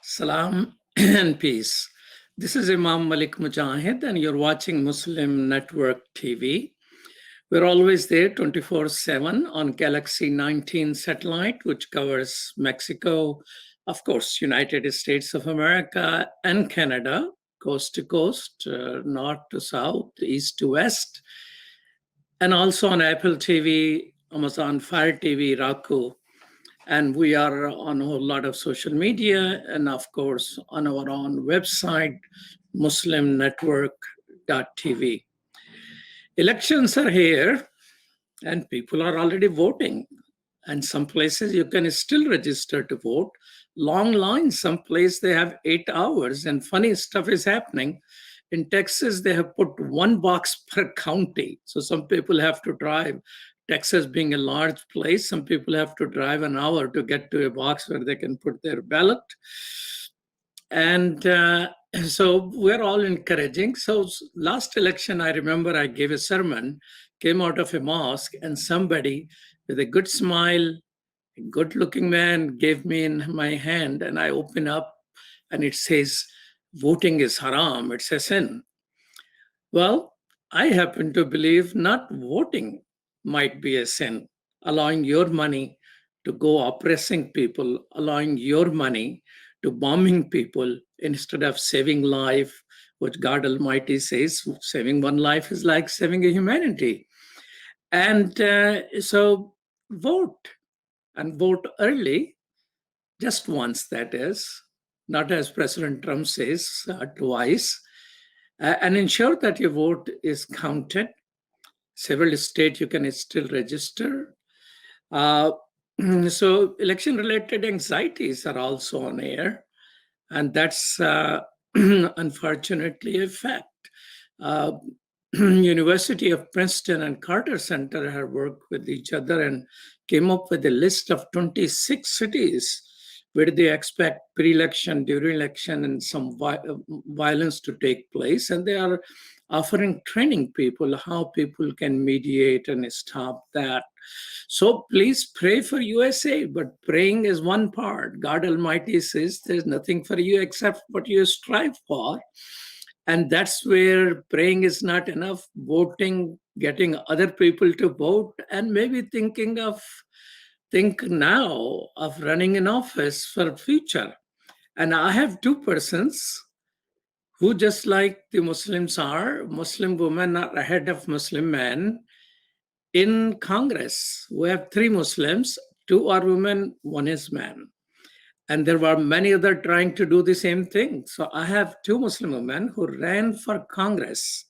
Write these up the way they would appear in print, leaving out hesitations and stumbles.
Salam and peace. This is Imam Malik Mujahid, and you're watching Muslim Network TV. We're always there 24/7 on Galaxy 19 satellite, which covers Mexico, of course, United States of America, and Canada, coast to coast, north to south, east to west, and also on Apple TV, Amazon Fire TV, Roku. And we are on a whole lot of social media and, of course, on our own website, muslimnetwork.tv. Elections are here and people are already voting. And some places you can still register to vote. Long lines, some place they have 8 hours, and funny stuff is happening. In Texas, they have put one box per county. So some people have to drive. Texas being a large place, some people have to drive an hour to get to a box where they can put their ballot. And so we're all encouraging. So last election, I remember I gave a sermon, came out of a mosque, and somebody with a good smile, a good-looking man gave me in my hand, and I open up, and it says, voting is haram, it's a sin. Well, I happen to believe not voting might be a sin, allowing your money to go oppressing people, allowing your money to bombing people instead of saving life, which God Almighty says, saving one life is like saving a humanity. And so vote, and vote early, just once, that is, not as President Trump says, twice, and ensure that your vote is counted. Several states you can still register. So election-related anxieties are also on air, and that's unfortunately a fact. University of Princeton and Carter Center have worked with each other and came up with a list of 26 cities where they expect pre-election, during election, and some violence to take place. And they are offering training people how people can mediate and stop that. So please pray for USA, but praying is one part. God Almighty says there's nothing for you except what you strive for. And that's where praying is not enough. Voting, getting other people to vote, and maybe think now of running an office for future. And I have two persons who, just like the Muslims are, Muslim women are ahead of Muslim men in Congress. We have 3 Muslims, 2 are women, 1 is man. And there were many other trying to do the same thing. So I have 2 Muslim women who ran for Congress.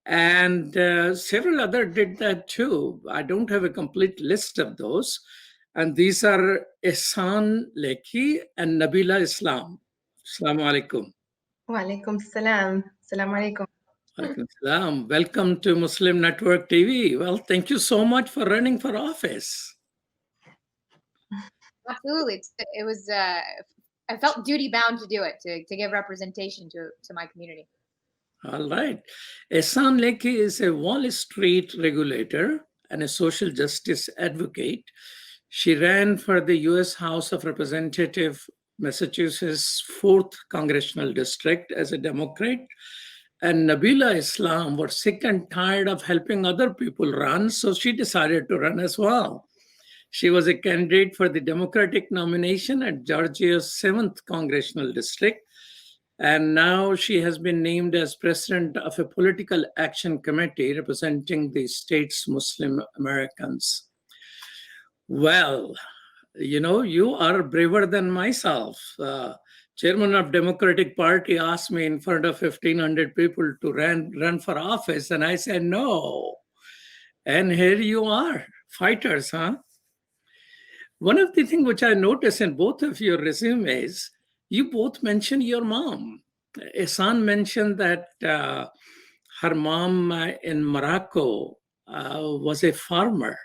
And several other did that too. I don't have a complete list of those. And these are Ihssane Leckey and Nabilah Islam. Assalamu alaikum. Wa alaikum salam. Assalamu alaikum. Alaikum salam. Welcome to Muslim Network TV. Well, thank you so much for running for office. Absolutely. It was, I felt duty bound to do it, to give representation to my community. All right. Ihssane Leckey is a Wall Street regulator and a social justice advocate. She ran for the U.S. House of Representatives, Massachusetts 4th Congressional District as a Democrat. And Nabilah Islam was sick and tired of helping other people run, so she decided to run as well. She was a candidate for the Democratic nomination at Georgia's 7th Congressional District. And now she has been named as president of a political action committee representing the state's Muslim Americans. Well, you know, you are braver than myself. Chairman of Democratic Party asked me in front of 1,500 people to run for office, and I said no. And here you are, fighters, huh? One of the things which I noticed in both of your resumes, you both mentioned your mom. Ihssane mentioned that her mom in Morocco was a farmer.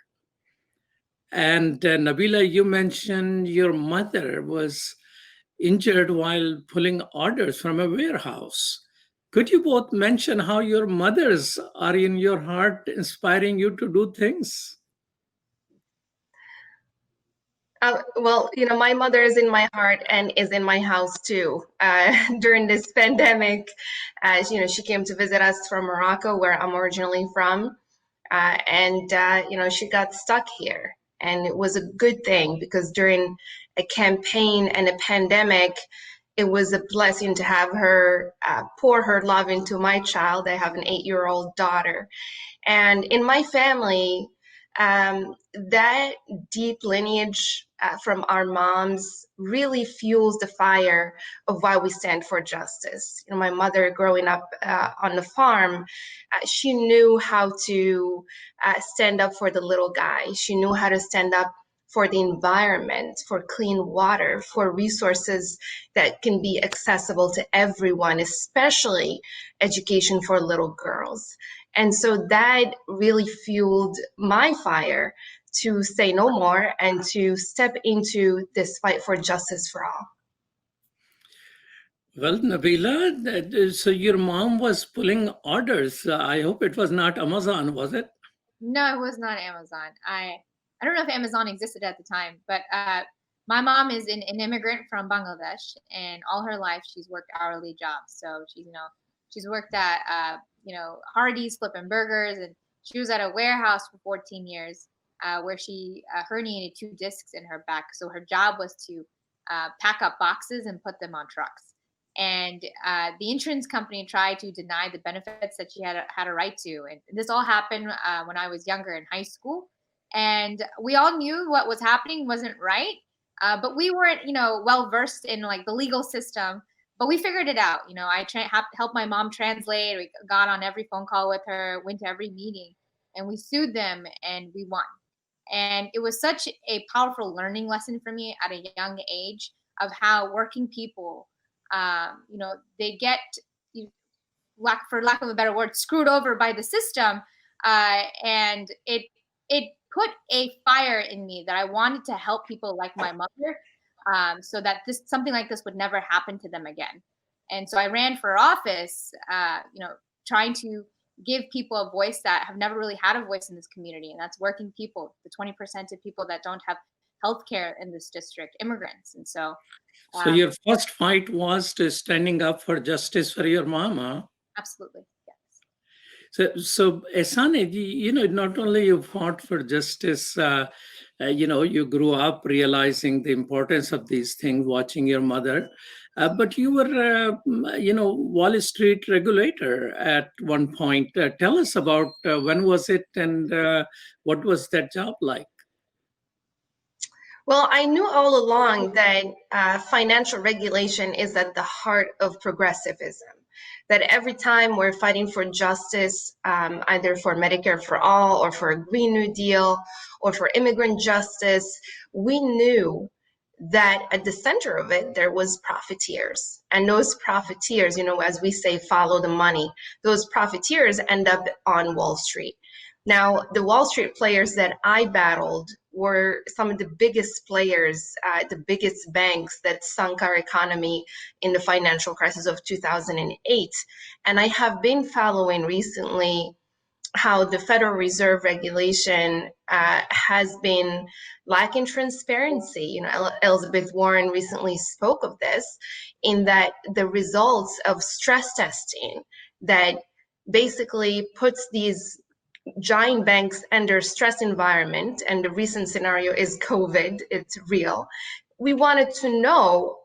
And Nabilah, you mentioned your mother was injured while pulling orders from a warehouse. Could you both mention how your mothers are in your heart, inspiring you to do things? Well, my mother is in my heart and is in my house too. During this pandemic, she came to visit us from Morocco, where I'm originally from. And she got stuck here. And it was a good thing because during a campaign and a pandemic, it was a blessing to have her pour her love into my child. I have an 8-year-old daughter. And in my family, that deep lineage from our moms really fuels the fire of why we stand for justice. My mother, growing up on the farm, she knew how to stand up for the little guy. She knew how to stand up for the environment, for clean water, for resources that can be accessible to everyone, especially education for little girls. And so that really fueled my fire to say no more and to step into this fight for justice for all. Well, Nabila, so your mom was pulling orders. I hope it was not Amazon, was it? No, it was not Amazon. I don't know if Amazon existed at the time, but my mom is an immigrant from Bangladesh, and all her life she's worked hourly jobs. So she's worked at Hardee's flipping burgers, and she was at a warehouse for 14 years where she herniated 2 discs in her back. So her job was to pack up boxes and put them on trucks. And the insurance company tried to deny the benefits that she had a right to. And this all happened when I was younger in high school. And we all knew what was happening wasn't right, but we weren't, well versed in like the legal system. But we figured it out. I helped my mom translate. We got on every phone call with her, went to every meeting, and we sued them, and we won. And it was such a powerful learning lesson for me at a young age of how working people, they get, for lack of a better word, screwed over by the system, and it put a fire in me that I wanted to help people like my mother, so that something like this would never happen to them again. And so I ran for office, trying to give people a voice that have never really had a voice in this community, and that's working people, the 20% of people that don't have healthcare in this district, immigrants. And so your first fight was to standing up for justice for your mama. Absolutely, yes. So Ihssane, not only you fought for justice, you grew up realizing the importance of these things, watching your mother, but you were, Wall Street regulator at one point. Tell us about when was it and what was that job like? Well, I knew all along that financial regulation is at the heart of progressivism. That every time we're fighting for justice, either for Medicare for all or for a Green New Deal or for immigrant justice, we knew that at the center of it, there was profiteers. And those profiteers, as we say, follow the money. Those profiteers end up on Wall Street. Now, the Wall Street players that I battled were some of the biggest players, the biggest banks that sunk our economy in the financial crisis of 2008. And I have been following recently how the Federal Reserve regulation has been lacking transparency. Elizabeth Warren recently spoke of this, in that the results of stress testing that basically puts these giant banks under stress environment, and the recent scenario is COVID, it's real. We wanted to know,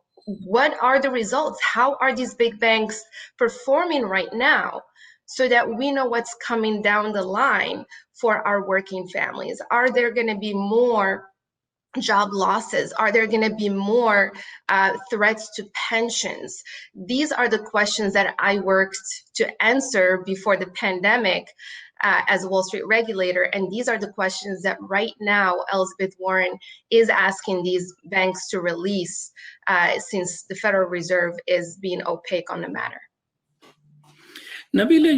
what are the results? How are these big banks performing right now, so that we know what's coming down the line for our working families? Are there going to be more job losses? Are there going to be more threats to pensions? These are the questions that I worked to answer before the pandemic as a Wall Street regulator. And these are the questions that right now Elizabeth Warren is asking these banks to release, since the Federal Reserve is being opaque on the matter. Nabilah,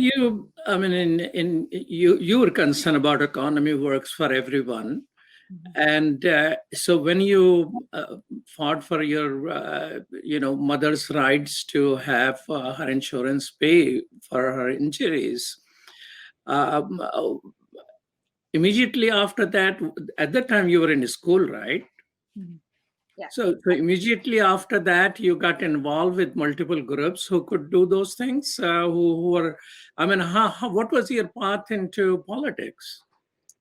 you were concerned about economy works for everyone. And so when you fought for your, mother's rights to have her insurance pay for her injuries, immediately after that, at that time you were in school, right? Mhm. Yeah. So immediately after that, you got involved with multiple groups who could do those things. Who were, I mean, what was your path into politics?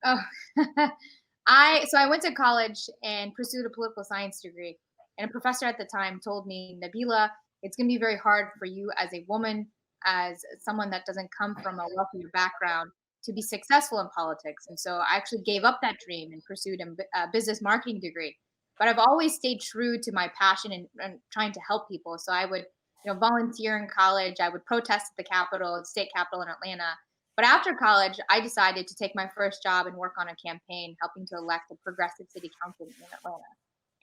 Oh, so I went to college and pursued a political science degree. And a professor at the time told me, Nabila, it's going to be very hard for you as a woman, as someone that doesn't come from a wealthier background, to be successful in politics. And so I actually gave up that dream and pursued a business marketing degree. But I've always stayed true to my passion and trying to help people. So I would, volunteer in college. I would protest at the Capitol, state Capitol in Atlanta. But after college, I decided to take my first job and work on a campaign helping to elect a progressive city council in Atlanta.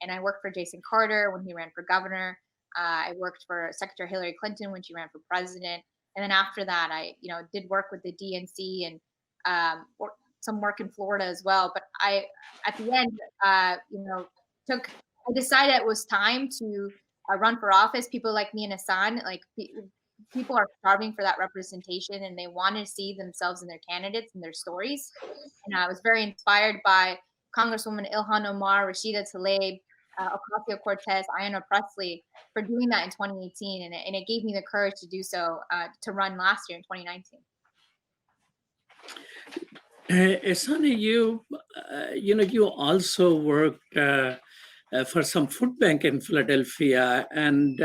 And I worked for Jason Carter when he ran for governor. I worked for Secretary Hillary Clinton when she ran for president. And then after that, I, did work with the DNC and some work in Florida as well. But at the end, I decided it was time to run for office. People like me and Ihssane, people are starving for that representation, and they want to see themselves in their candidates and their stories. And I was very inspired by Congresswoman Ilhan Omar, Rashida Tlaib, Ocasio-Cortez, Ayanna Pressley for doing that in 2018, and it gave me the courage to do so to run last year in 2019. Ihssane, you also worked for some food bank in Philadelphia, and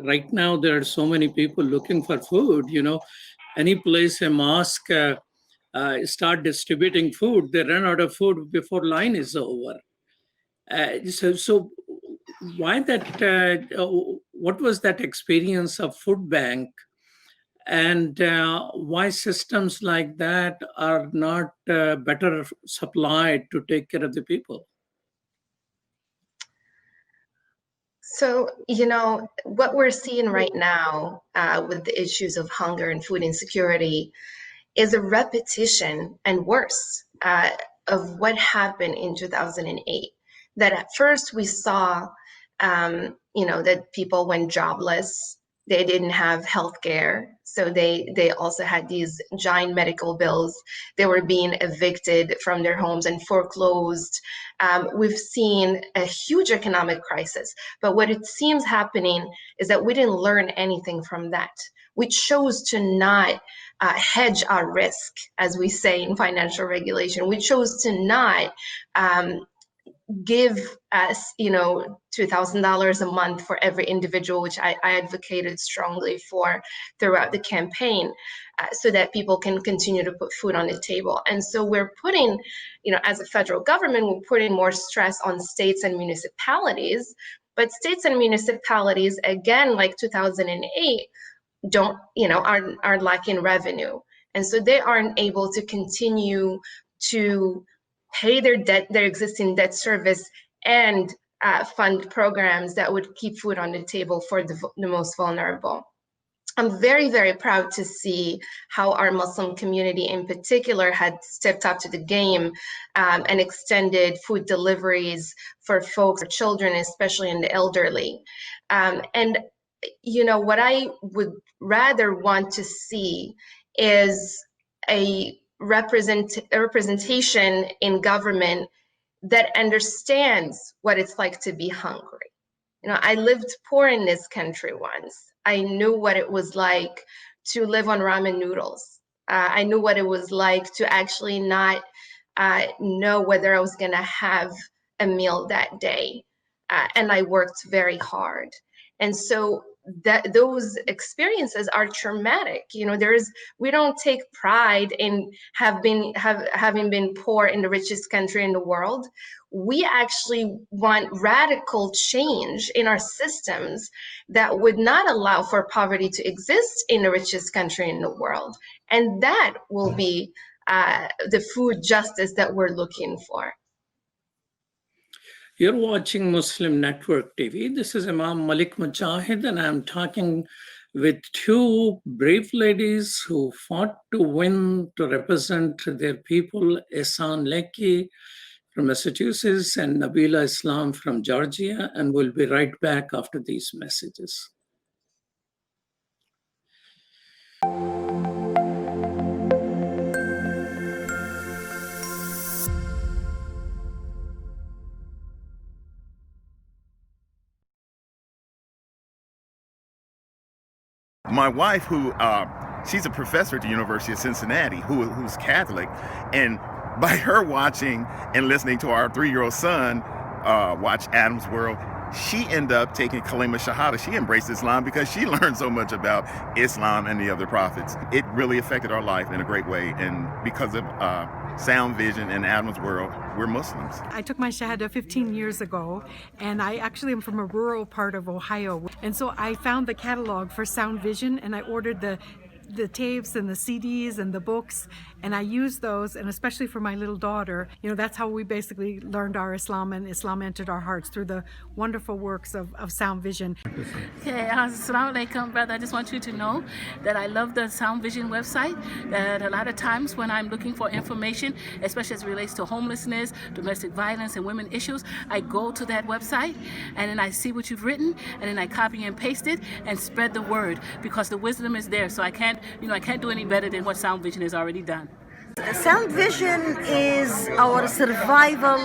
right now there are so many people looking for food. Any place a mosque start distributing food, they run out of food before line is over. So why that? What was that experience of food bank, and why systems like that are not better supplied to take care of the people? So, what we're seeing right now with the issues of hunger and food insecurity is a repetition and worse of what happened in 2008. That at first we saw, that people went jobless, they didn't have health care, so they also had these giant medical bills. They were being evicted from their homes and foreclosed. We've seen a huge economic crisis, but what it seems happening is that we didn't learn anything from that. We chose to not hedge our risk, as we say in financial regulation. We chose to not give us, $2,000 a month for every individual, which I advocated strongly for throughout the campaign, so that people can continue to put food on the table. And so we're putting, as a federal government, we're putting more stress on states and municipalities. But states and municipalities, again, like 2008, are lacking revenue. And so they aren't able to continue to pay their debt, their existing debt service, and fund programs that would keep food on the table for the most vulnerable. I'm very, very proud to see how our Muslim community in particular had stepped up to the game and extended food deliveries for folks, for children, especially in the elderly. And what I would rather want to see is a representation in government that understands what it's like to be hungry. I lived poor in this country once. I knew what it was like to live on ramen noodles. I knew what it was like to actually not know whether I was going to have a meal that day. And I worked very hard. And so those experiences are traumatic. We don't take pride in having been poor in the richest country in the world. We actually want radical change in our systems that would not allow for poverty to exist in the richest country in the world. And that will be the food justice that we're looking for. You're watching Muslim Network TV. This is Imam Malik Mujahid, and I'm talking with two brave ladies who fought to win to represent their people, Ihssane Leckey from Massachusetts and Nabilah Islam from Georgia, and we'll be right back after these messages. My wife, who she's a professor at the University of Cincinnati, who's Catholic, and by her watching and listening to our 3-year-old son watch Adam's World, she ended up taking Kalima Shahada. She embraced Islam because she learned so much about Islam and the other prophets. It really affected our life in a great way, and because of Sound Vision and Adam's World, we're Muslims. I took my Shahada 15 years ago, and I actually am from a rural part of Ohio. And so I found the catalog for Sound Vision, and I ordered the tapes and the CDs and the books, and I used those, and especially for my little daughter, that's how we basically learned our Islam, and Islam entered our hearts through the wonderful works of Sound Vision. Okay, Assalamu alaikum, brother. I just want you to know that I love the Sound Vision website, that a lot of times when I'm looking for information, especially as it relates to homelessness, domestic violence, and women issues, I go to that website, and then I see what you've written, and then I copy and paste it, and spread the word, because the wisdom is there, so I can't do any better than what Sound Vision has already done. Sound Vision is our survival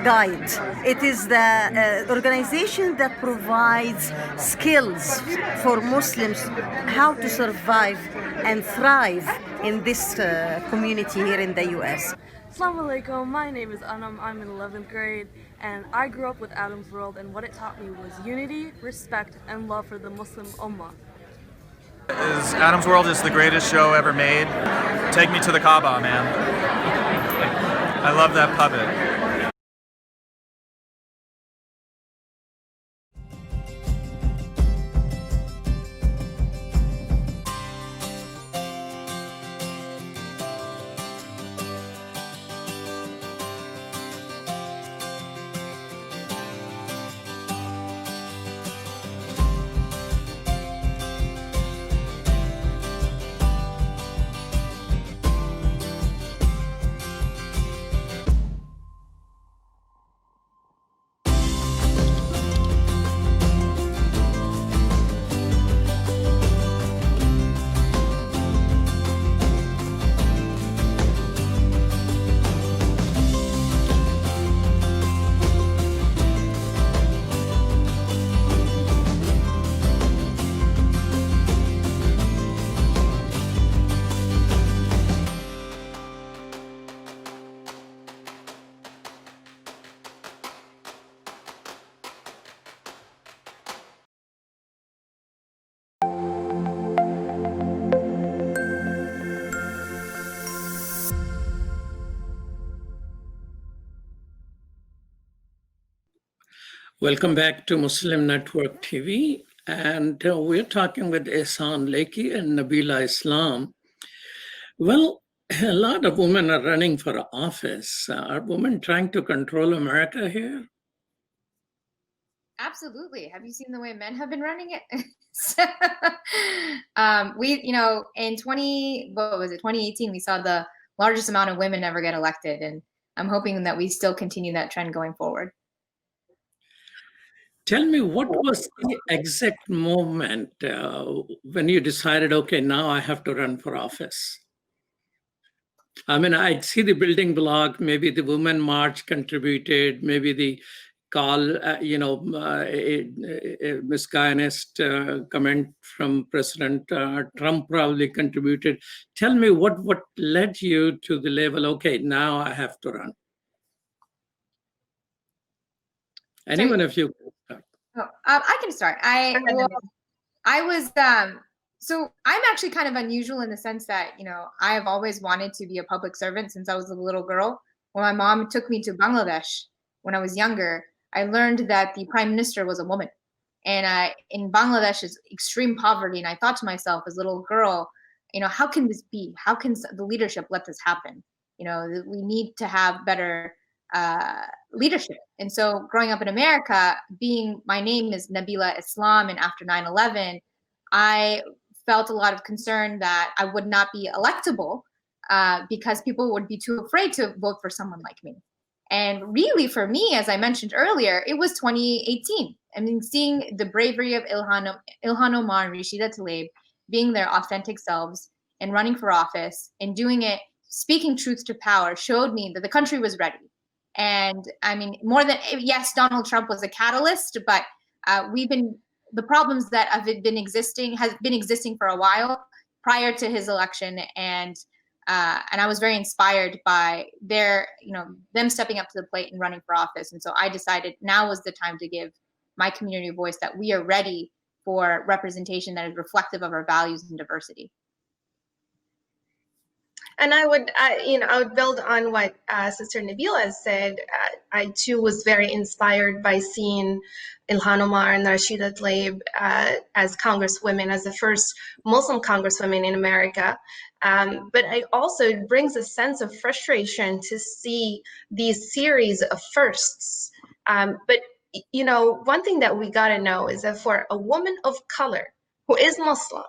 guide. It is the organization that provides skills for Muslims how to survive and thrive in this community here in the U.S. Assalamu alaikum, my name is Anam, I'm in 11th grade, and I grew up with Adam's World, and what it taught me was unity, respect, and love for the Muslim Ummah. Adam's World is the greatest show ever made. Take me to the Kaaba, man. I love that puppet. Welcome back to Muslim Network TV. And we're talking with Ihssane Leckey and Nabilah Islam. Well, a lot of women are running for office. Are women trying to control America here? Absolutely. Have you seen the way men have been running it? In 2018, we saw the largest amount of women ever get elected. And I'm hoping that we still continue that trend going forward. Tell me, what was the exact moment when you decided, okay, now I have to run for office? I mean, I'd see the building block, maybe the Women March contributed, maybe the call, misguided comment from President Trump probably contributed. Tell me what led you to the level, okay, now I have to run. Anyone of you? I can start. So I'm actually kind of unusual in the sense that, I have always wanted to be a public servant since I was a little girl. When my mom took me to Bangladesh when I was younger, I learned that the prime minister was a woman. And in Bangladesh is extreme poverty. And I thought to myself as a little girl, how can this be? How can the leadership let this happen? We need to have better leadership. And so growing up in America, my name is Nabilah Islam, and after 9/11, I felt a lot of concern that I would not be electable because people would be too afraid to vote for someone like me. And really for me, as I mentioned earlier, it was 2018. I mean, seeing the bravery of Ilhan Omar and Rashida Tlaib being their authentic selves and running for office and doing it, speaking truth to power, showed me that the country was ready. And I mean, yes, Donald Trump was a catalyst, but we've been the problems that have been existing for a while prior to his election, and I was very inspired by them stepping up to the plate and running for office. And so I decided now was the time to give my community a voice, that we are ready for representation that is reflective of our values and diversity. And I would build on what Sister Nabilah said. I too was very inspired by seeing Ilhan Omar and Rashida Tlaib as congresswomen, as the first Muslim congresswomen in America. But it brings a sense of frustration to see these series of firsts. But one thing that we got to know is that for a woman of color who is Muslim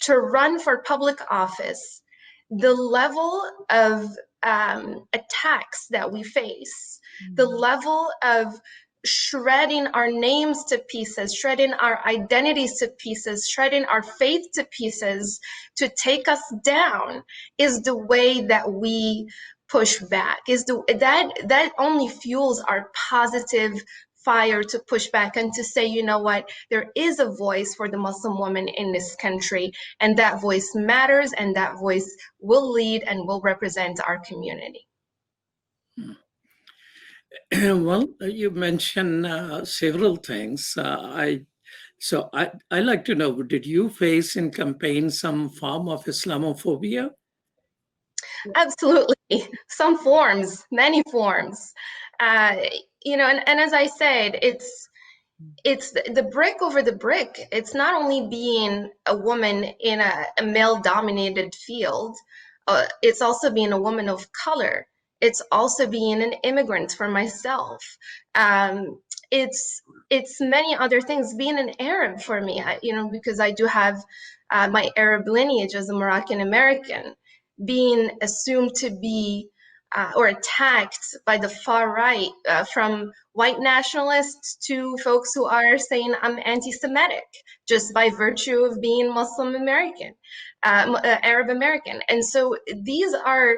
to run for public office, the level of attacks that we face, the level of shredding our names to pieces, shredding our identities to pieces, shredding our faith to pieces to take us down, is the way that we push back. That only fuels our positive fire to push back and to say, you know what, there is a voice for the Muslim woman in this country, and that voice matters, and that voice will lead and will represent our community. Well, you mentioned several things. I'd like to know, did you face in campaign some form of Islamophobia? Absolutely. Some forms, many forms. And as I said, it's the brick over the brick. It's not only being a woman in a male-dominated field, it's also being a woman of color. It's also being an immigrant for myself. It's many other things. Being an Arab for me, because I do have my Arab lineage as a Moroccan American, being assumed to be or attacked by the far right, from white nationalists to folks who are saying I'm anti-Semitic just by virtue of being Muslim American, Arab American. And so these are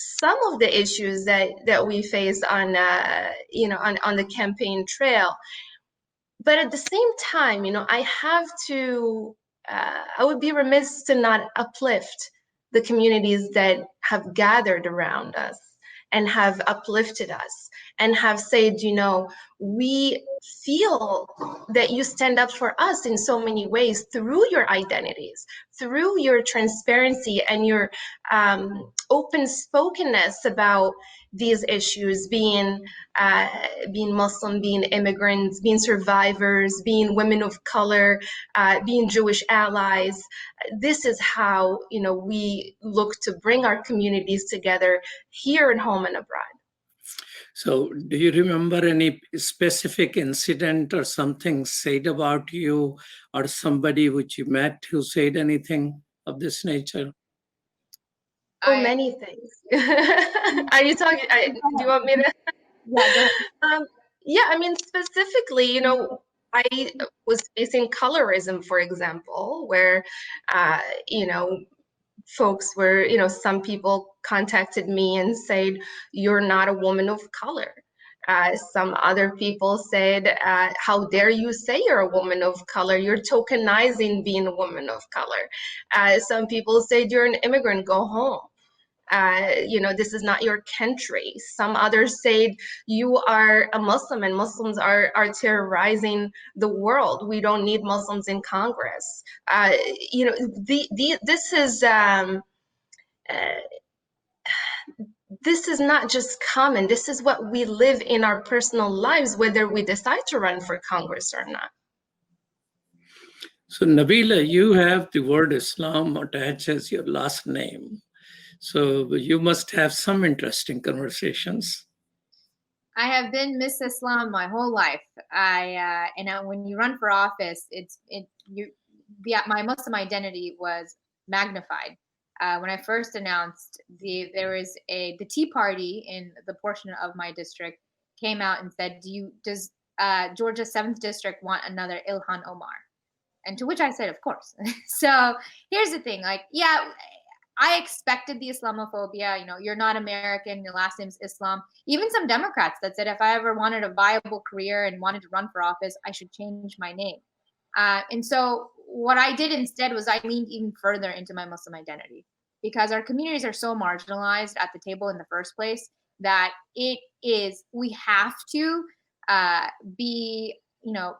some of the issues that we face on the campaign trail. But at the same time, I would be remiss to not uplift the communities that have gathered around us and have uplifted us and have said, we feel that you stand up for us in so many ways through your identities, through your transparency and your open spokenness about these issues, being Muslim, being immigrants, being survivors, being women of color, being Jewish allies. This is how we look to bring our communities together here at home and abroad. So do you remember any specific incident or something said about you, or somebody which you met who said anything of this nature? Many things. Are you talking? Do you want me to? Yeah, specifically, I was facing colorism, for example, where, folks were, some people contacted me and said, you're not a woman of color. Some other people said, how dare you say you're a woman of color? You're tokenizing being a woman of color. Some people said, you're an immigrant, go home. This is not your country. Some others said you are a Muslim and Muslims are terrorizing the world. We don't need Muslims in Congress. This is not just common. This is what we live in our personal lives, whether we decide to run for Congress or not. So Nabilah, you have the word Islam attached as your last name. So you must have some interesting conversations. I have been Miss Islam my whole life. When you run for office, my Muslim identity was magnified. When I first announced, there was the Tea Party in the portion of my district came out and said, does Georgia's 7th district want another Ilhan Omar? And to which I said, of course. So here's the thing, I expected the Islamophobia. You're not American, your last name's Islam. Even some Democrats that said if I ever wanted a viable career and wanted to run for office, I should change my name. And so what I did instead was I leaned even further into my Muslim identity, because our communities are so marginalized at the table in the first place that we have to be,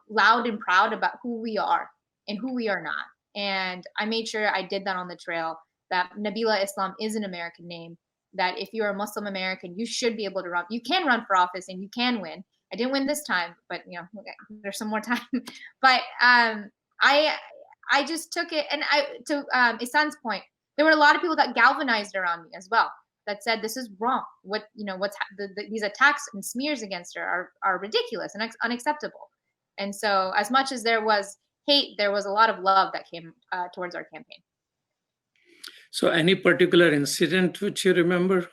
loud and proud about who we are and who we are not. And I made sure I did that on the trail, that Nabilah Islam is an American name, that if you're a Muslim American, you should be able to run. You can run for office and you can win. I didn't win this time, but there's some more time. But I just took it, and to Ihsane's point, there were a lot of people that galvanized around me as well, that said this is wrong. These attacks and smears against her are ridiculous and unacceptable. And so, as much as there was hate, there was a lot of love that came towards our campaign. So, any particular incident which you remember?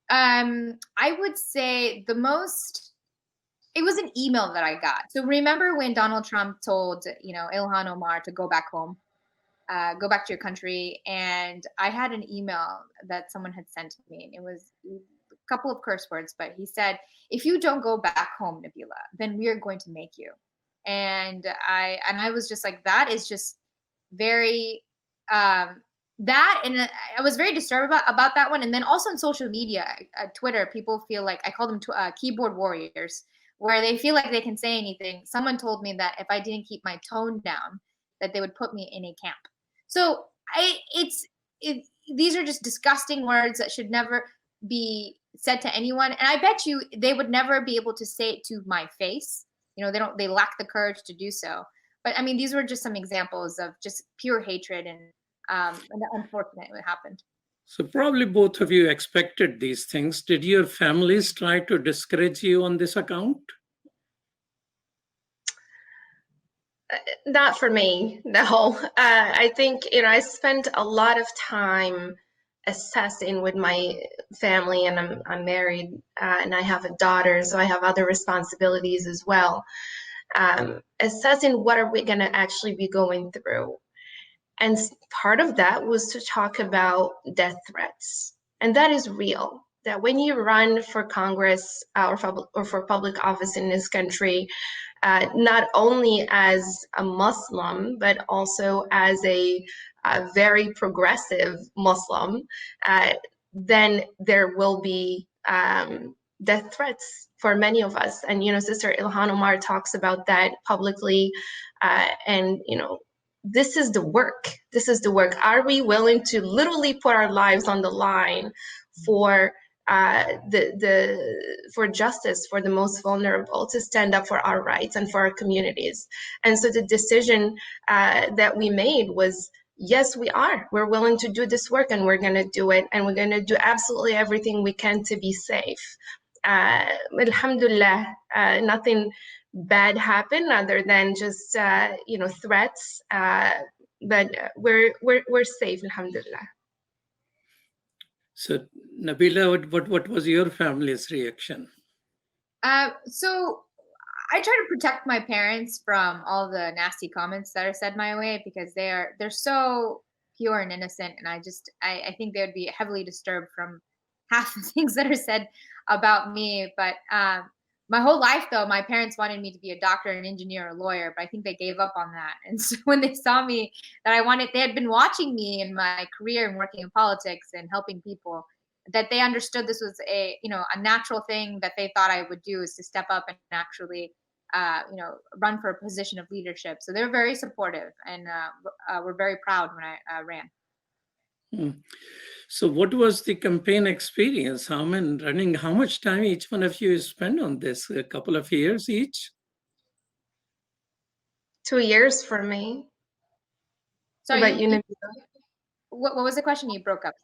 I would say it was an email that I got. So remember when Donald Trump told, Ilhan Omar to go back home, go back to your country. And I had an email that someone had sent to me, and it was a couple of curse words, but he said, if you don't go back home, Nabilah, then we are going to make you. And I was just like, that is just very, and I was very disturbed about that one. And then also on social media, Twitter, people feel like, I call them keyboard warriors, where they feel like they can say anything. Someone told me that if I didn't keep my tone down, that they would put me in a camp. So these are just disgusting words that should never be said to anyone. And I bet you they would never be able to say it to my face. They lack the courage to do so. But I mean, these were just some examples of just pure hatred and unfortunate what happened. So probably both of you expected these things. Did your families try to discourage you on this account? Not for me, no. I think, I spent a lot of time assessing with my family, and I'm married, and I have a daughter, so I have other responsibilities as well. Assessing what are we going to actually be going through. And part of that was to talk about death threats. And that is real, that when you run for Congress or for public office in this country, not only as a Muslim, but also as a very progressive Muslim, then there will be death threats for many of us. And, Sister Ilhan Omar talks about that publicly. And, this is the work. This is the work. Are we willing to literally put our lives on the line for for justice for the most vulnerable, to stand up for our rights and for our communities? And so the decision that we made was, yes, we are. We're willing to do this work, and we're going to do it, and we're going to do absolutely everything we can to be safe. Alhamdulillah, nothing bad happen other than just threats, but we're safe, alhamdulillah. So Nabilah, what was your family's reaction? So I try to protect my parents from all the nasty comments that are said my way, because they're so pure and innocent, and I think they would be heavily disturbed from half the things that are said about me. But my whole life, though, my parents wanted me to be a doctor, an engineer, a lawyer, but I think they gave up on that. And so when they saw me they had been watching me in my career and working in politics and helping people, that they understood this was a natural thing that they thought I would do, is to step up and actually, run for a position of leadership. So they're very supportive, and were very proud when I ran. So what was the campaign experience? How much time each one of you spent on this? A couple of years each? 2 years for me. Sorry, but what was the question? You broke up.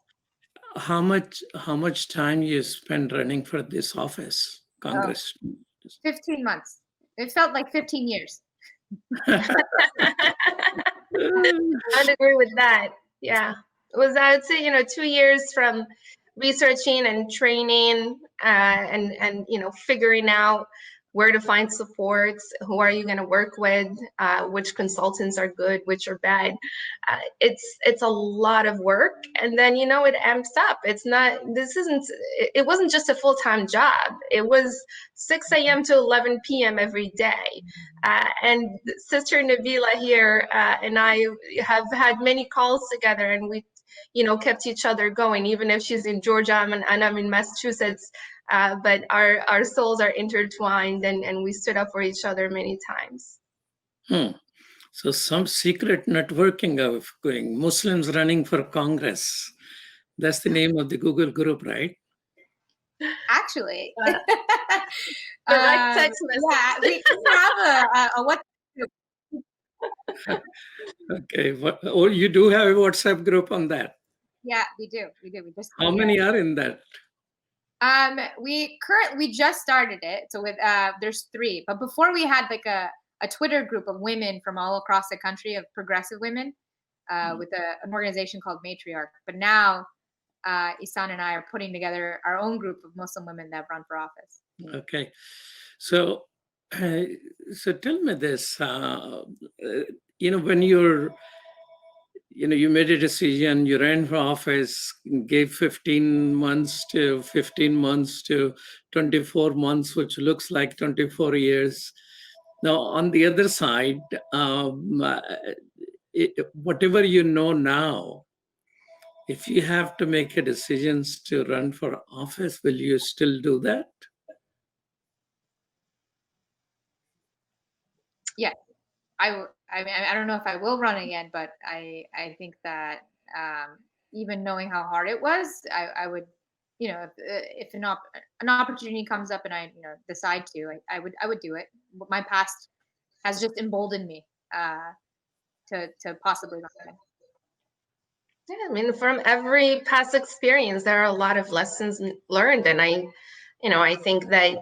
How much time you spent running for this office, Congress? 15 months. It felt like 15 years. I'd agree with that. Yeah. It was, I would say, 2 years from researching and training and figuring out where to find supports, who are you going to work with, which consultants are good, which are bad. It's a lot of work, and then it amps up. It wasn't just a full-time job. It was 6 a.m. to 11 p.m. every day. And Sister Nabilah here and I have had many calls together, and we kept each other going, even if she's in Georgia and I'm in Massachusetts. But our souls are intertwined, and we stood up for each other many times. So some secret networking of going, Muslims running for Congress. That's the name of the Google group, right? Actually. Direct text message. Yeah, we have a WhatsApp. Okay. You do have a WhatsApp group on that? Yeah, we do. We just. How many are in that? We just started it. So with there's 3, but before we had like a Twitter group of women from all across the country, of progressive women, with an organization called Matriarch. But now Ihssane and I are putting together our own group of Muslim women that run for office. Okay. So tell me this, when you made a decision, you ran for office, gave 15 months to 24 months, which looks like 24 years. Now, on the other side, whatever you know now, if you have to make a decision to run for office, will you still do that? Yeah, I mean, I don't know if I will run again, but I think that even knowing how hard it was, I would, if an opportunity comes up and I decide to, I would do it. My past has just emboldened me to possibly run again. Yeah, I mean, from every past experience, there are a lot of lessons learned, and I think that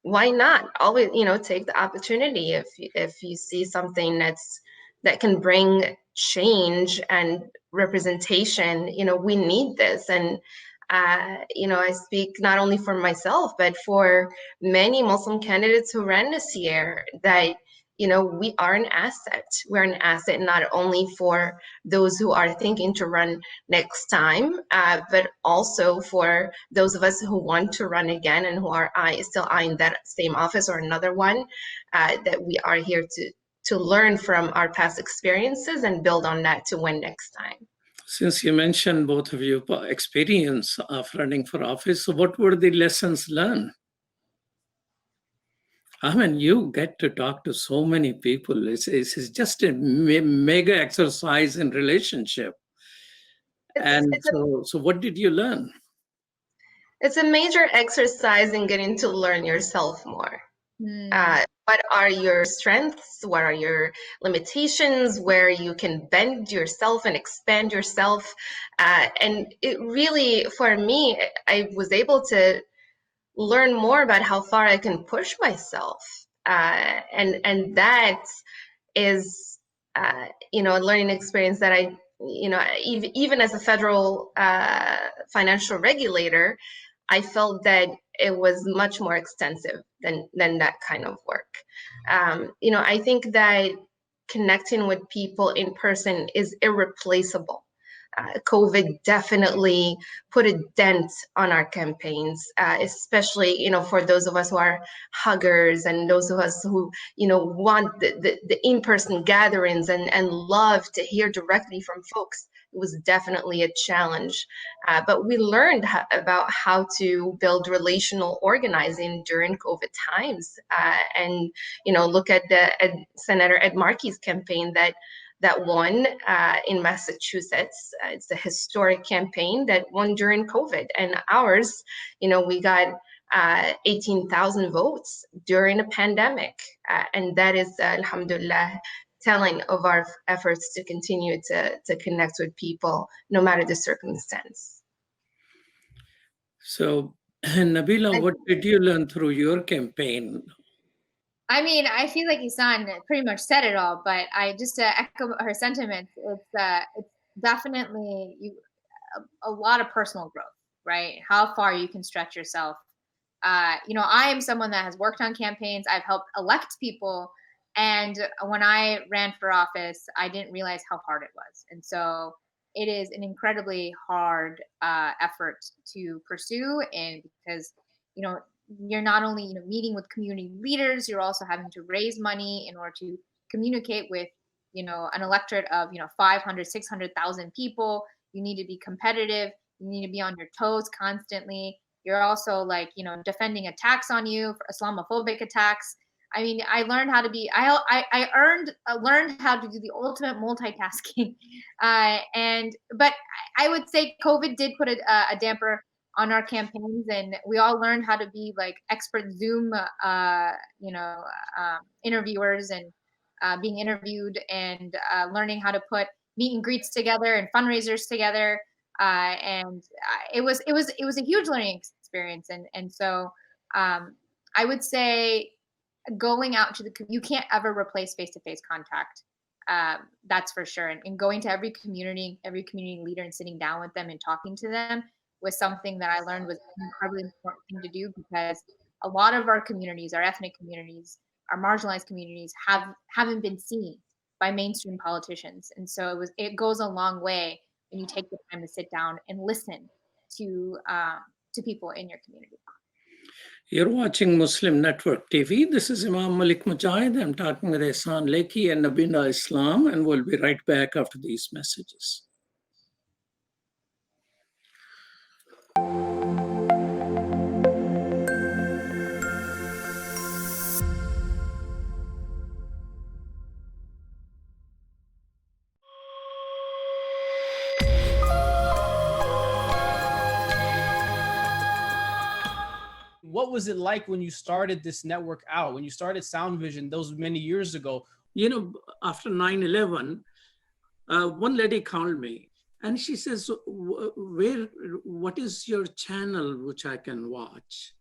why not always, take the opportunity if you see something that can bring change and representation. We need this, and I speak not only for myself but for many Muslim candidates who ran this year, that we are an asset. We're an asset not only for those who are thinking to run next time, but also for those of us who want to run again and who are still eyeing that same office or another one, that we are here to learn from our past experiences and build on that to win next time. Since you mentioned, both of you, experience of running for office, so what were the lessons learned? I mean, you get to talk to so many people. It's just a mega exercise in relationship. So what did you learn? It's a major exercise in getting to learn yourself more. What are your strengths? What are your limitations? Where you can bend yourself and expand yourself? And it really, for me, I was able to learn more about how far I can push myself. And that is, a learning experience that I, even as a federal financial regulator, I felt that it was much more extensive than that kind of work. I think that connecting with people in person is irreplaceable. COVID definitely put a dent on our campaigns, especially, for those of us who are huggers and those of us who, want the in-person gatherings and love to hear directly from folks. It was definitely a challenge, but we learned about how to build relational organizing during COVID times, and look at Senator Ed Markey's campaign that won in Massachusetts. It's a historic campaign that won during COVID, and ours, we got 18,000 votes during a pandemic, and that is, alhamdulillah, telling of our efforts to continue to connect with people, no matter the circumstance. So, Nabilah, what did you learn through your campaign? I mean, I feel like Ihssane pretty much said it all, but I just to echo her sentiments, it's definitely a lot of personal growth, right? How far you can stretch yourself I am someone that has worked on campaigns. I've helped elect people. And when I ran for office, I didn't realize how hard it was. And so it is an incredibly hard effort to pursue. And because, you're not only, meeting with community leaders, you're also having to raise money in order to communicate with, an electorate of, 500, 600,000 people. You need to be competitive. You need to be on your toes constantly. You're also defending attacks on you, for Islamophobic attacks. I mean, I learned how to be. Learned how to do the ultimate multitasking, but I would say COVID did put a damper on our campaigns, and we all learned how to be expert Zoom, interviewers and being interviewed, and learning how to put meet and greets together and fundraisers together. It was a huge learning experience, and so I would say going out to you can't ever replace face-to-face contact. That's for sure. And going to every community leader and sitting down with them and talking to them was something that I learned was an incredibly important thing to do, because a lot of our communities, our ethnic communities, our marginalized communities haven't been seen by mainstream politicians. And so it goes a long way when you take the time to sit down and listen to people in your community. You're watching Muslim Network TV. This is Imam Malik Mujahid. I'm talking with Ihssane Leckey and Nabilah Islam, and we'll be right back after these messages. What was it like when you started this network out, when you started Sound Vision those many years ago? After 9/11, one lady called me and she says, what is your channel which I can watch?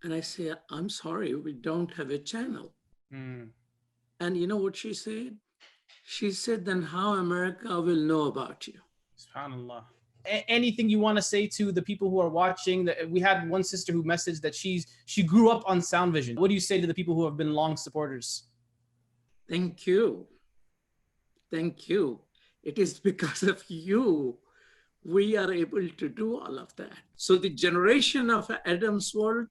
And I say, I'm sorry, we don't have a channel. And you know what she said? She said, then how America will know about you? SubhanAllah. Anything you want to say to the people who are watching? We had one sister who messaged that she grew up on Sound Vision. What do you say to the people who have been long supporters? Thank you. Thank you. It is because of you we are able to do all of that. So the generation of Adam's world,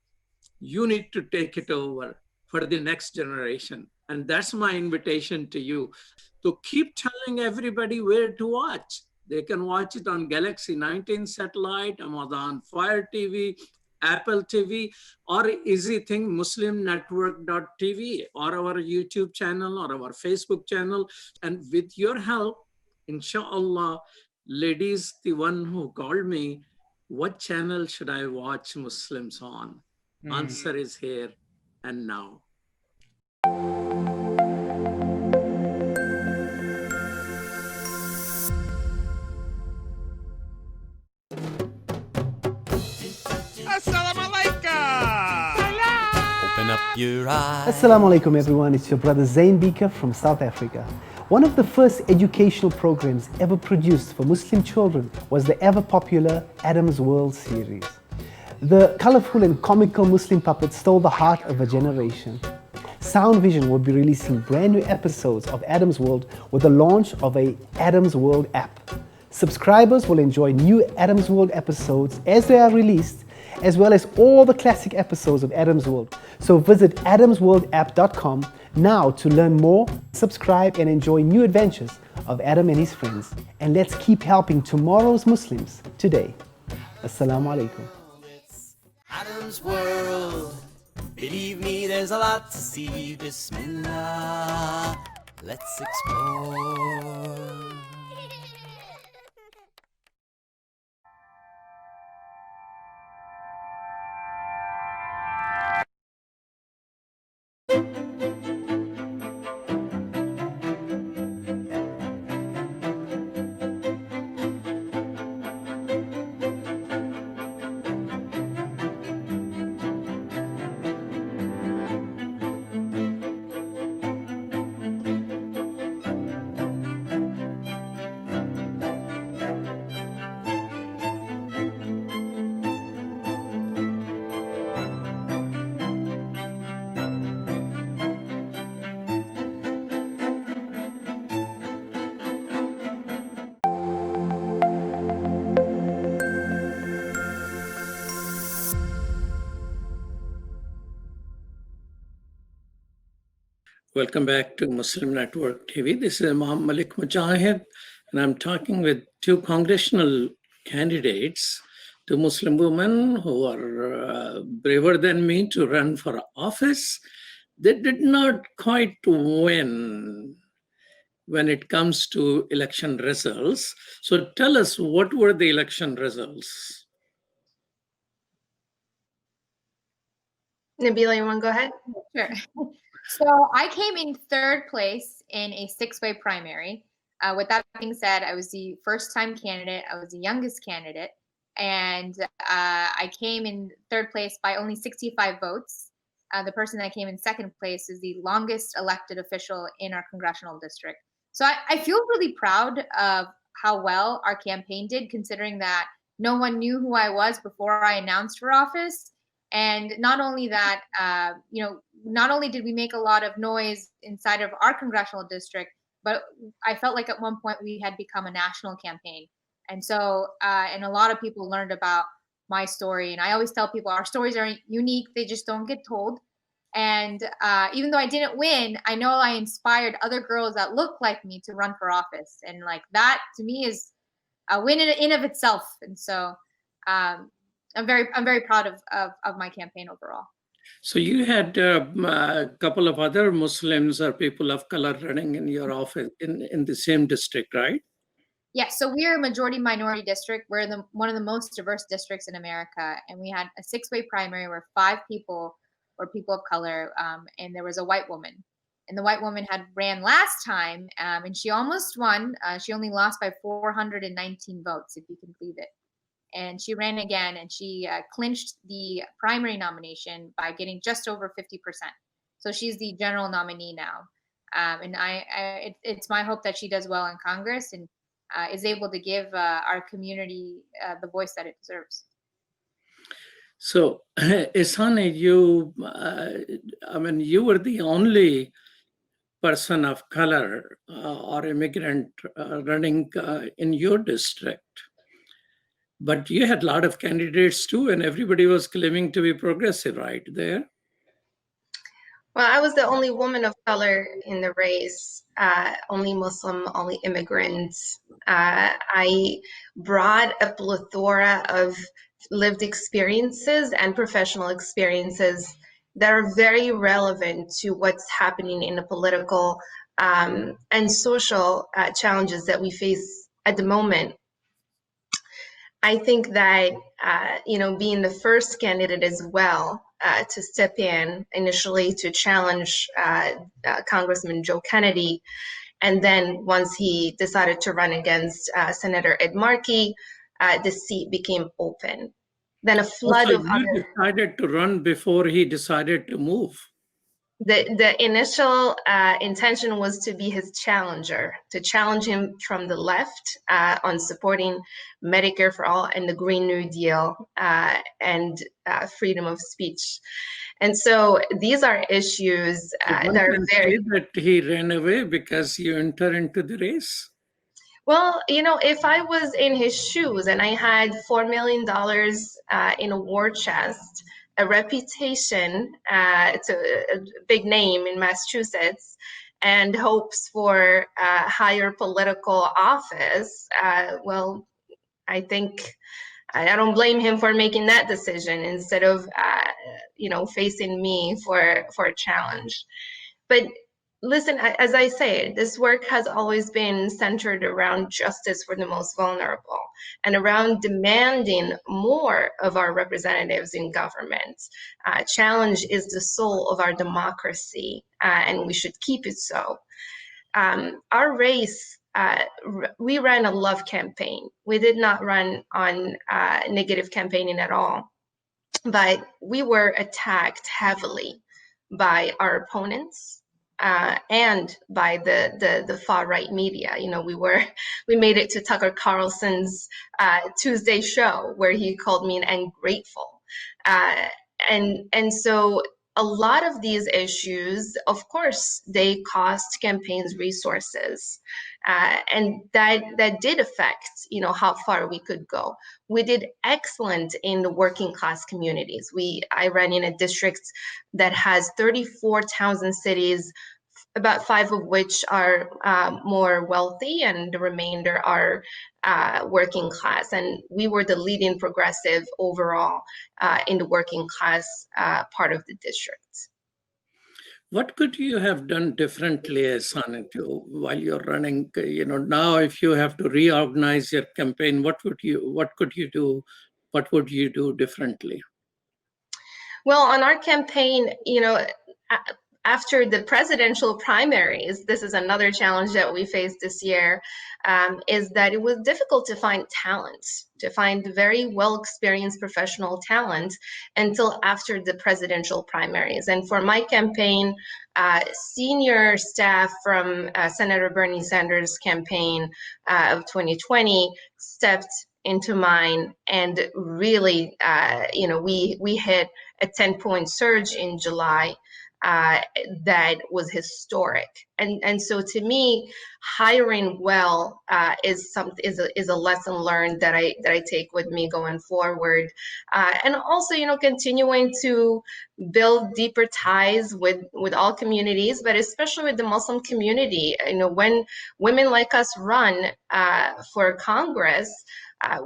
you need to take it over for the next generation. And that's my invitation to you. So keep telling everybody where to watch. They can watch it on Galaxy 19 satellite, Amazon Fire TV, Apple TV, or easy thing, muslimnetwork.tv, or our YouTube channel, or our Facebook channel. And with your help, inshallah, ladies, the one who called me, what channel should I watch Muslims on? Answer is here and now. Assalamu alaikum everyone, it's your brother Zain Bika from South Africa. One of the first educational programs ever produced for Muslim children was the ever popular Adam's World series. The colorful and comical Muslim puppets stole the heart of a generation. Sound Vision will be releasing brand new episodes of Adam's World with the launch of a Adam's World app. Subscribers will enjoy new Adam's World episodes as they are released, as well as all the classic episodes of Adam's World. So visit adamsworldapp.com now to learn more, subscribe and enjoy new adventures of Adam and his friends. And let's keep helping tomorrow's Muslims today. Assalamu alaikum. Adam's World. Believe me, there's a lot to see. Bismillah. Let's explore. Welcome back to Muslim Network TV. This is Imam Malik Mujahid, and I'm talking with two congressional candidates, two Muslim women who are braver than me to run for office. They did not quite win when it comes to election results. So tell us, what were the election results? Nabilah, you want to go ahead? Sure. So I came in third place in a 6-way primary. With that being said, I was the first-time candidate. I was the youngest candidate. And I came in third place by only 65 votes. The person that came in second place is the longest elected official in our congressional district. So I feel really proud of how well our campaign did, considering that no one knew who I was before I announced for office. And not only that, not only did we make a lot of noise inside of our congressional district, but I felt like at one point we had become a national campaign. And so, and a lot of people learned about my story. And I always tell people our stories are unique. They just don't get told. And even though I didn't win, I know I inspired other girls that look like me to run for office. And like that to me is a win in of itself. And so I'm very proud of my campaign overall. So you had a couple of other Muslims or people of color running in your office in the same district, right? Yeah, so we're a majority minority district. We're one of the most diverse districts in America. And we had a 6-way primary where 5 people were people of color, and there was a white woman. And the white woman had ran last time, and she almost won. She only lost by 419 votes, if you can believe it. And she ran again, and she clinched the primary nomination by getting just over 50%. So she's the general nominee now. And it's my hope that she does well in Congress and is able to give our community the voice that it deserves. So, Ihssane, you were the only person of color or immigrant running in your district. But you had a lot of candidates too, and everybody was claiming to be progressive right there. Well, I was the only woman of color in the race, only Muslim, only immigrants. I brought a plethora of lived experiences and professional experiences that are very relevant to what's happening in the political and social challenges that we face at the moment. I think that, being the first candidate as well to step in initially to challenge Congressman Joe Kennedy, and then once he decided to run against Senator Ed Markey, the seat became open. Then a flood of you decided to run before he decided to move. The initial intention was to be his challenger, to challenge him from the left on supporting Medicare for all and the Green New Deal and freedom of speech. And so these are issues that are very... That he ran away because you entered into the race? Well, if I was in his shoes and I had $4 million in a war chest, a reputation, it's a big name in Massachusetts, and hopes for a higher political office, well, I think I don't blame him for making that decision instead of, facing me for a challenge. But listen, as I say, this work has always been centered around justice for the most vulnerable and around demanding more of our representatives in government. Challenge is the soul of our democracy, and we should keep it so. Our race, we ran a love campaign. We did not run on negative campaigning at all, but we were attacked heavily by our opponents. And by the far right media. We made it to Tucker Carlson's Tuesday show where he called me an ungrateful. And so a lot of these issues, of course, they cost campaigns resources. And that did affect, how far we could go. We did excellent in the working class communities. I ran in a district that has 34 towns and cities about 5 of which are more wealthy, and the remainder are working class. And we were the leading progressive overall in the working class part of the district. What could you have done differently, Ihssane, while you're running? Now if you have to reorganize your campaign, what could you do? What would you do differently? Well, on our campaign, after the presidential primaries, this is another challenge that we faced this year, is that it was difficult to find talent, to find very well-experienced professional talent until after the presidential primaries. And for my campaign, senior staff from Senator Bernie Sanders' campaign of 2020 stepped into mine, and really, we hit a 10-point surge in July that was historic. And so to me, hiring well is a lesson learned that I take with me going forward. And also, continuing to build deeper ties with all communities, but especially with the Muslim community. When women like us run for Congress,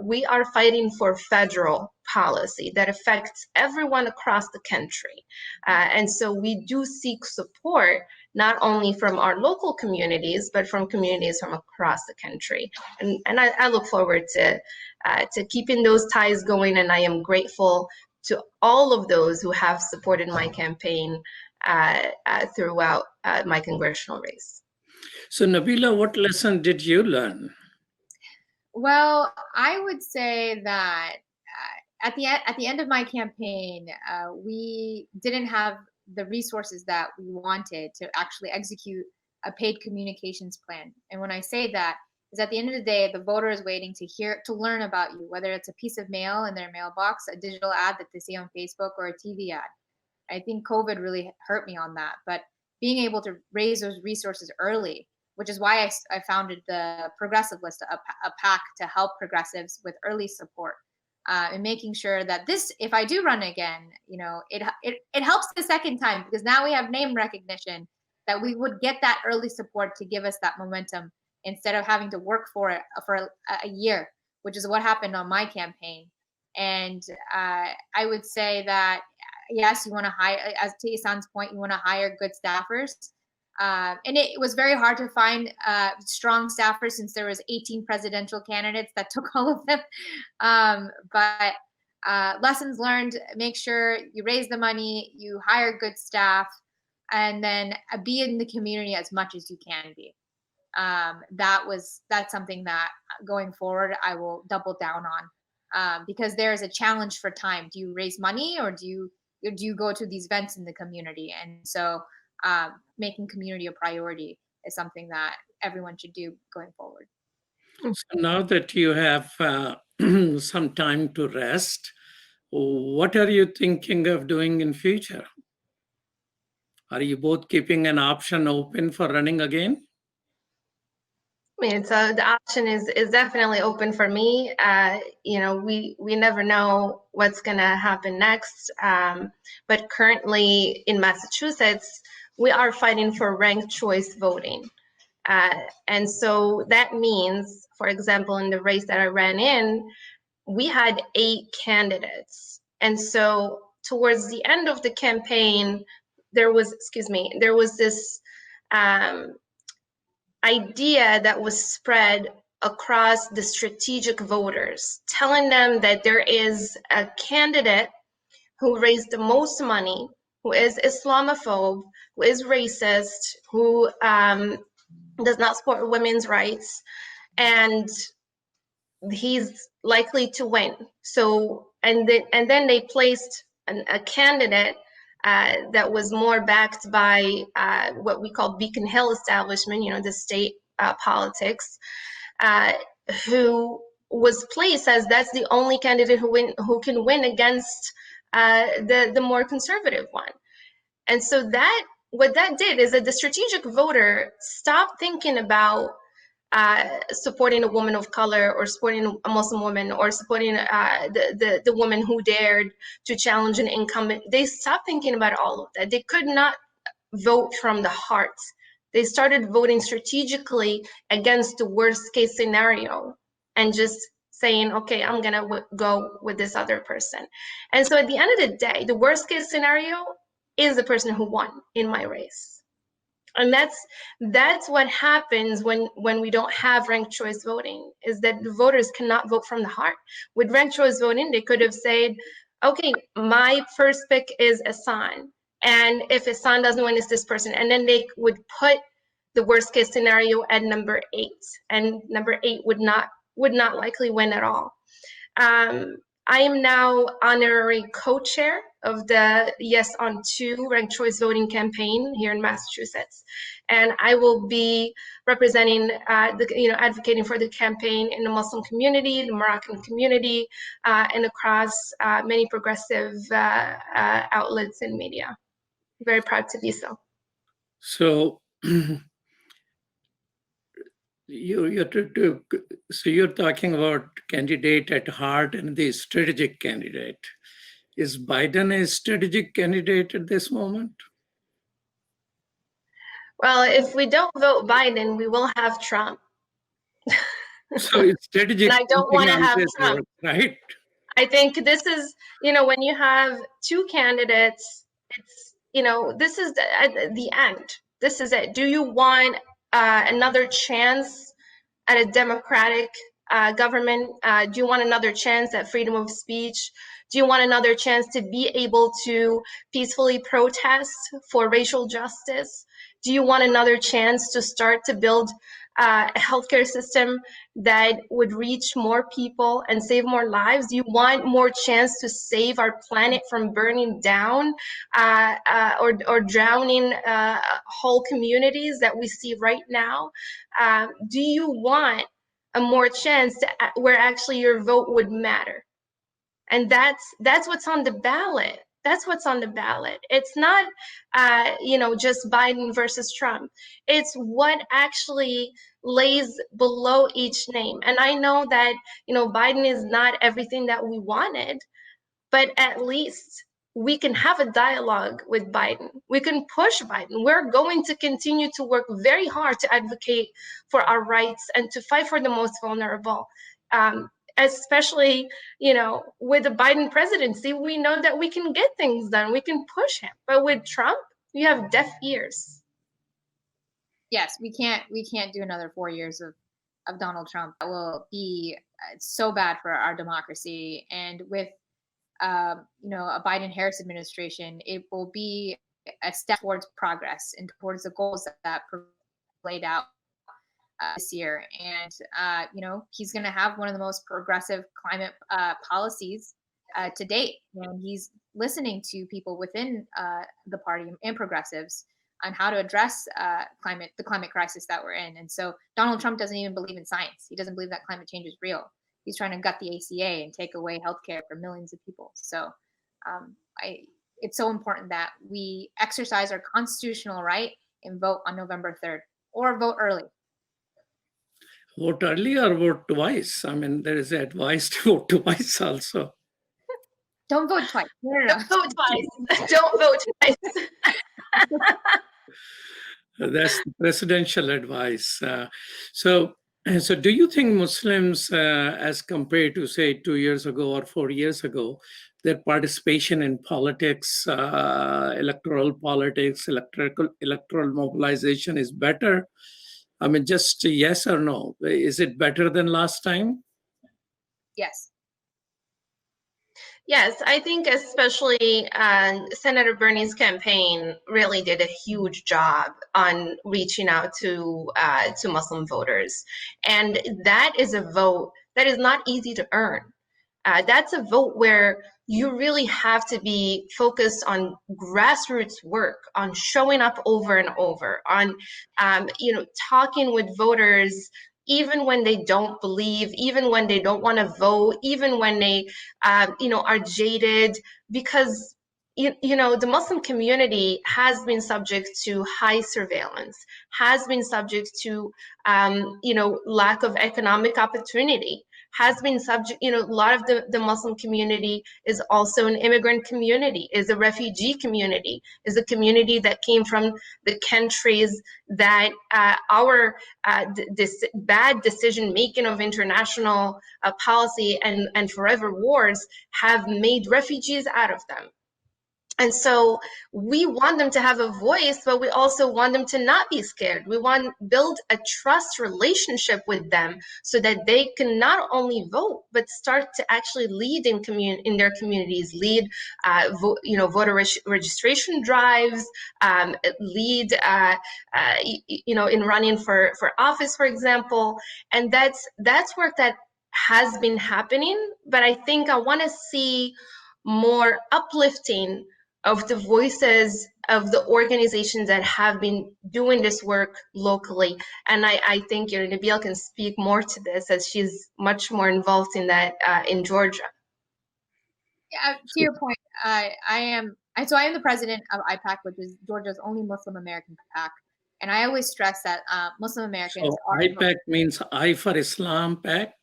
we are fighting for federal policy that affects everyone across the country. And so we do seek support, not only from our local communities, but from communities from across the country. And I look forward to keeping those ties going. And I am grateful to all of those who have supported my campaign throughout my congressional race. So Nabilah, what lesson did you learn? Well, I would say that at the end of my campaign, we didn't have the resources that we wanted to actually execute a paid communications plan. And when I say that, is at the end of the day, the voter is waiting to learn about you, whether it's a piece of mail in their mailbox, a digital ad that they see on Facebook, or a TV ad. I think COVID really hurt me on that. But being able to raise those resources early, which is why I founded the Progressive List, a PAC to help progressives with early support, and making sure that if I do run again, it helps the second time, because now we have name recognition, that we would get that early support to give us that momentum instead of having to work for it for a year, which is what happened on my campaign. And I would say that, yes, you want to hire, as to Ihsane's point, you want to hire good staffers. And it was very hard to find strong staffers, since there was 18 presidential candidates that took all of them. But lessons learned: make sure you raise the money, you hire good staff, and then be in the community as much as you can be. That's something that going forward I will double down on, because there is a challenge for time. Do you raise money, or do you go to these events in the community? And so making community a priority is something that everyone should do going forward. So now that you have some time to rest, what are you thinking of doing in future? Are you both keeping an option open for running again? I mean, so the option is definitely open for me. We never know what's going to happen next. But currently in Massachusetts, we are fighting for ranked choice voting. And so that means, for example, in the race that I ran in, we had 8 candidates. And so towards the end of the campaign, there was this idea that was spread across the strategic voters, telling them that there is a candidate who raised the most money, who is Islamophobe, who is racist, who does not support women's rights, and he's likely to win. So, and then they placed a candidate that was more backed by what we call Beacon Hill establishment, the state politics, who was placed as that's the only candidate who can win against the more conservative one. And so what that did is that the strategic voter stopped thinking about supporting a woman of color, or supporting a Muslim woman, or supporting the woman who dared to challenge an incumbent. They stopped thinking about all of that. They could not vote from the heart. They started voting strategically against the worst case scenario and just saying, okay, I'm gonna go with this other person. And so at the end of the day, the worst case scenario is the person who won in my race. And that's what happens when we don't have ranked choice voting, is that the voters cannot vote from the heart. With ranked choice voting, they could have said, okay, my first pick is Ihssane, and if Ihssane doesn't win, it's this person. And then they would put the worst case scenario at number 8, and number 8 would not likely win at all. I am now honorary co-chair of the Yes on 2 ranked choice voting campaign here in Massachusetts, and I will be representing advocating for the campaign in the Muslim community, the Moroccan community, and across many progressive outlets and media. Very proud to be so. So you're talking about candidate at heart and the strategic candidate. Is Biden a strategic candidate at this moment? Well, if we don't vote Biden, we will have Trump. So it's strategic. And I don't want to have Trump. Right? I think this is, when you have 2 candidates, it's, this is the end. This is it. Do you want another chance at a democratic government? Do you want another chance at freedom of speech? Do you want another chance to be able to peacefully protest for racial justice? Do you want another chance to start to build a healthcare system that would reach more people and save more lives? Do you want more chance to save our planet from burning down or drowning whole communities that we see right now? Do you want a more chance where actually your vote would matter? And that's what's on the ballot. That's what's on the ballot. It's not, just Biden versus Trump. It's what actually lays below each name. And I know that, Biden is not everything that we wanted, but at least we can have a dialogue with Biden. We can push Biden. We're going to continue to work very hard to advocate for our rights and to fight for the most vulnerable. Especially, with the Biden presidency, we know that we can get things done. We can push him. But with Trump, you have deaf ears. Yes, we can't do another 4 years of Donald Trump. That will be so bad for our democracy. And with a Biden-Harris administration, it will be a step towards progress and towards the goals that laid out this year. And he's going to have one of the most progressive climate policies to date, and he's listening to people within the party and progressives on how to address the climate crisis that we're in. And so Donald Trump doesn't even believe in science. He doesn't believe that climate change is real. He's trying to gut the ACA and take away healthcare for millions of people. So it's so important that we exercise our constitutional right and vote on November 3rd, or vote early. Vote early or vote twice? I mean, there is advice to vote twice also. Don't vote twice. No. Don't vote twice. Don't vote twice. That's the presidential advice. So do you think Muslims, as compared to, say, 2 years ago or 4 years ago, their participation in politics, electoral politics, electoral mobilization is better? I mean, just yes or no. Is it better than last time? Yes. Yes, I think especially Senator Bernie's campaign really did a huge job on reaching out to Muslim voters. And that is a vote that is not easy to earn. That's a vote where you really have to be focused on grassroots work, on showing up over and over, on talking with voters, even when they don't believe, even when they don't want to vote, even when they are jaded, because the Muslim community has been subject to high surveillance, has been subject to lack of economic opportunity. has been subject, a lot of the Muslim community is also an immigrant community, is a refugee community, is a community that came from the countries that this bad decision making of international policy and forever wars have made refugees out of them. And so we want them to have a voice, but we also want them to not be scared. We want to build a trust relationship with them so that they can not only vote, but start to actually lead in their communities, lead, voter registration drives, lead, in running for office, for example. And that's work that has been happening, but I think I want to see more uplifting of the voices of the organizations that have been doing this work locally. And I think Nabilah can speak more to this, as she's much more involved in that in Georgia. Yeah, to your point, I am the president of IPAC, which is Georgia's only Muslim American PAC. And I always stress that Muslim Americans are— IPAC means I for Islam PAC?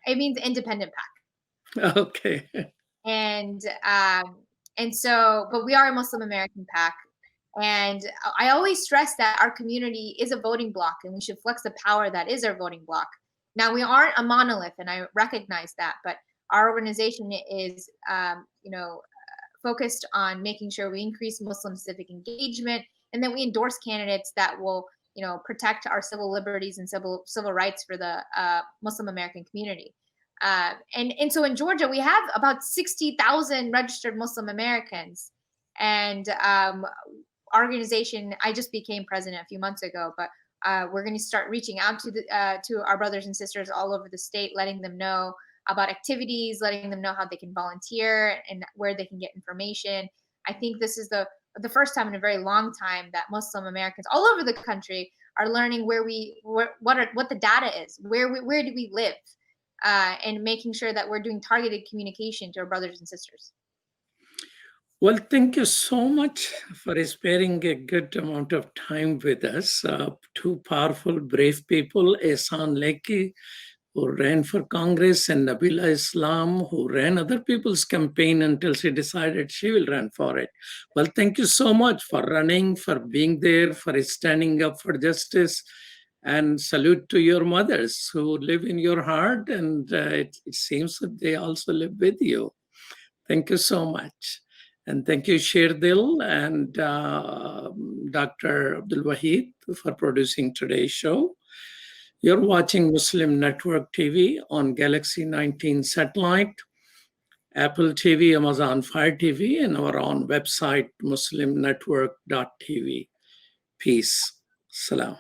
It means independent PAC. Okay. And so, but we are a Muslim American PAC. And I always stress that our community is a voting bloc and we should flex the power that is our voting bloc. Now, we aren't a monolith, and I recognize that, but our organization is, focused on making sure we increase Muslim civic engagement, and then we endorse candidates that will, protect our civil liberties and civil rights for the Muslim American community. And so in Georgia, we have about 60,000 registered Muslim Americans. And our organization, I just became president a few months ago, but we're going to start reaching out to our brothers and sisters all over the state, letting them know about activities, letting them know how they can volunteer and where they can get information. I think this is the first time in a very long time that Muslim Americans all over the country are learning what the data is, where do we live, and making sure that we're doing targeted communication to our brothers and sisters. Well, thank you so much for sparing a good amount of time with us. Two powerful, brave people, Ihssane Leckey, who ran for Congress, and Nabilah Islam, who ran other people's campaign until she decided she will run for it. Well, thank you so much for running, for being there, for standing up for justice, and salute to your mothers who live in your heart, and it seems that they also live with you. Thank you so much. And thank you, Sherdil and Dr. Abdul Wahid for producing today's show. You're watching Muslim Network TV on Galaxy 19 satellite, Apple TV, Amazon Fire TV, and our own website, muslimnetwork.tv. Peace. Salam.